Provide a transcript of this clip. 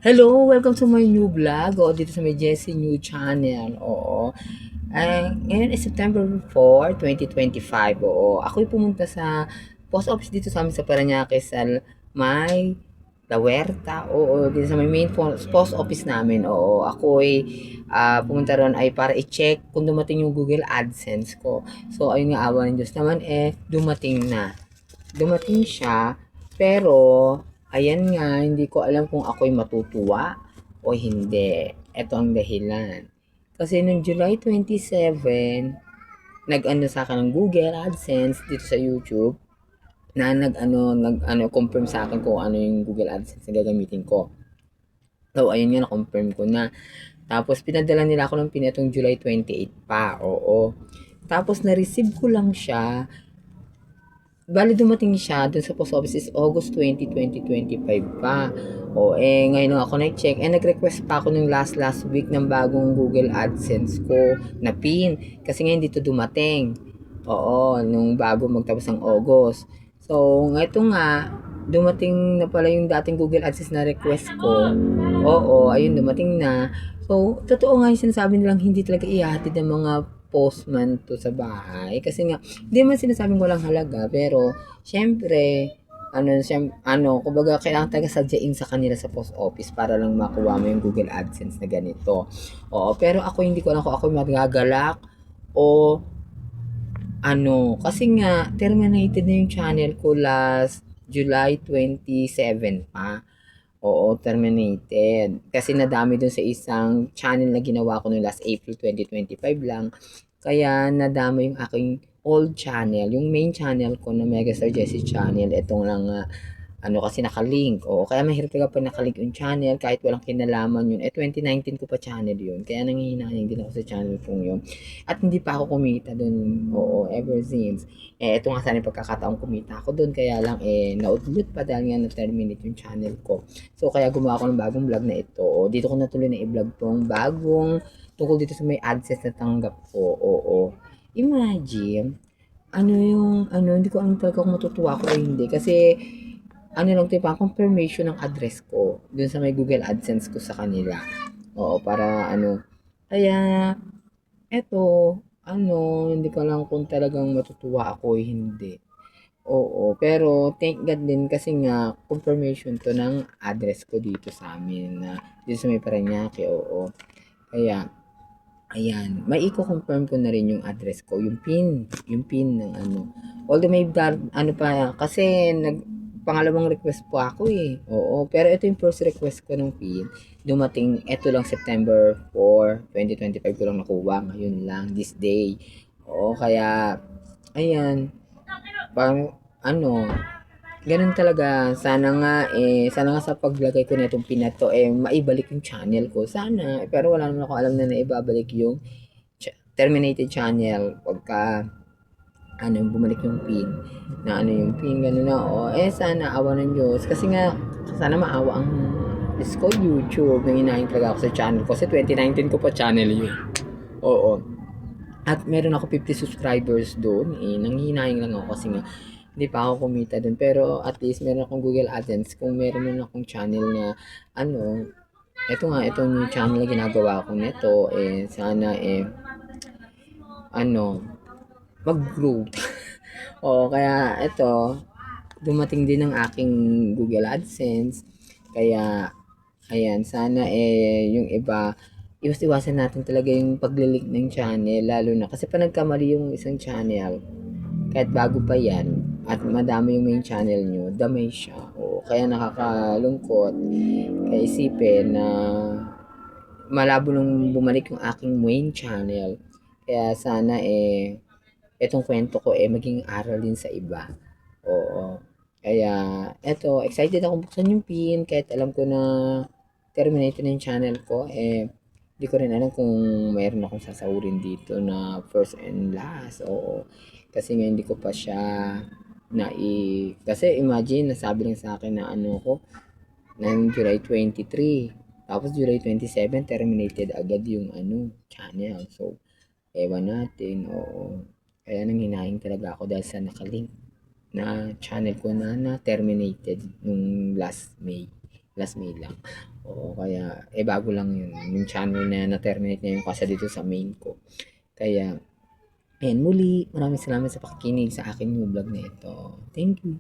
Hello! Welcome to my new vlog. Dito sa may Jessie New Channel. Ngayon is September 4, 2025. Ako'y pumunta sa post office dito sa amin sa Parañaque sa may La Huerta. Dito sa may main post office namin. Ako'y pumunta ron ay para i-check kung dumating yung Google AdSense ko. So, ayun nga, awa ng Diyos naman, dumating na. Dumating siya, pero ayan nga, hindi ko alam kung ako'y matutuwa o hindi. Ito ang dahilan. Kasi noong July 27, nag-ano sa akin ng Google AdSense dito sa YouTube na confirm sa akin kung ano yung Google AdSense na gagamitin ko. So, ayun nga, na-confirm ko na. Tapos, pinadala nila ako ng pinatong July 28 pa. Tapos, na-receive ko lang siya. Bali dumating siya dun sa post office is August 20, 2025 pa. Ngayon nung ako nag-check, nag-request pa ako nung last week ng bagong Google AdSense ko na PIN. Kasi ngayon dito dumating. Nung bago magtapos ng August. So, ito nga, dumating na pala yung dating Google AdSense na request ko. Ayun, dumating na. So, totoo nga yung sinasabi nilang hindi talaga ihatid ng mga postman to sa bahay. Kasi nga, hindi man sinasabing walang halaga, pero, syempre, kumbaga, kailangan talaga sadyain sa kanila sa post office para lang makuha mo yung Google AdSense na ganito. Pero ako hindi ko alam kung ako magagalak o kasi nga, terminated na yung channel ko last July 27 pa. Terminated. Kasi nadami dun sa isang channel na ginawa ko noong last April 2025 lang. Kaya nadami yung aking old channel, yung main channel ko na Megastar Jessie Channel. Itong lang kasi nakalink. Kaya mahirap talaga pag nakalink yung channel kahit walang kinalaman yun. 2019 ko pa channel yun. Kaya nangihinayang din ako sa channel kong yun. At hindi pa ako kumita dun. Ever since. Ito nga sana yung pagkakataong kumita ako dun. Kaya lang, naudlot pa dahil nga na-terminate yung channel ko. So, kaya gumawa ako ng bagong vlog na ito. Dito ko natuloy na i-vlog tong bagong tungkol dito sa may AdSense na tanggap ko. Imagine, hindi ko alam talaga kung matutuwa ako o hindi. Kasi, lang ito, parang confirmation ng address ko dun sa may Google AdSense ko sa kanila. Para kaya, eto, hindi ko alam kung talagang matutuwa ako o hindi. Pero thank God din kasi nga confirmation to ng address ko dito sa amin na dito sa may Parañaque. Kaya, ayan, may i-confirm ko na rin yung address ko, yung PIN ng Although may pa, kasi pangalawang request po ako pero ito yung first request ko ng PIN. Dumating, ito lang September 4, 2025 ko lang nakuha, ngayon lang, this day. Kaya, ayan, parang, ganun talaga. Sana nga sa paglagay ko na itong PIN na to, maibalik yung channel ko. Sana, pero wala naman ako alam na naibabalik yung terminated channel pagka bumalik yung PIN na yung PIN gano'n na sana awa ng Diyos kasi nga sana maawa ang Diyos ko YouTube nanginahin talaga ako sa channel ko kasi 2019 ko pa channel yun at meron ako 50 subscribers doon nanghihinayang lang ako kasi nga hindi pa ako kumita doon pero at least meron akong Google AdSense kung meron man akong channel na itong new channel na ginagawa ko nito sana ano mag-grow. Kaya ito, dumating din ang aking Google AdSense. Kaya, ayan, sana yung iba, iwas-iwasan natin talaga yung paglilink ng channel, lalo na kasi pa nagkamali yung isang channel, kahit bago pa yan, at madami yung main channel nyo, damay siya. Kaya nakakalungkot, kaya isipin na malabo nung bumalik yung aking main channel. Kaya sana itong kwento ko maging aral din sa iba. Kaya eto, excited akong buksan yung PIN kahit alam ko na terminated na yung channel ko. Hindi ko rin alam kung mayroon akong sasahurin dito na first and last. Kasi nga hindi ko pa siya kasi imagine, nasabi lang sa akin na ko, ng July 23. Tapos July 27, terminated agad yung channel. So, ewan natin, Kaya nanghinayang talaga ako dahil sa nakalink na channel ko na terminated nung last May. last May lang. Oo, kaya, bago lang yun. Yung channel na na-terminate na yung kasa dito sa main ko. Kaya, ayan, muli, maraming salamat sa pakikinig sa aking new vlog na ito. Thank you.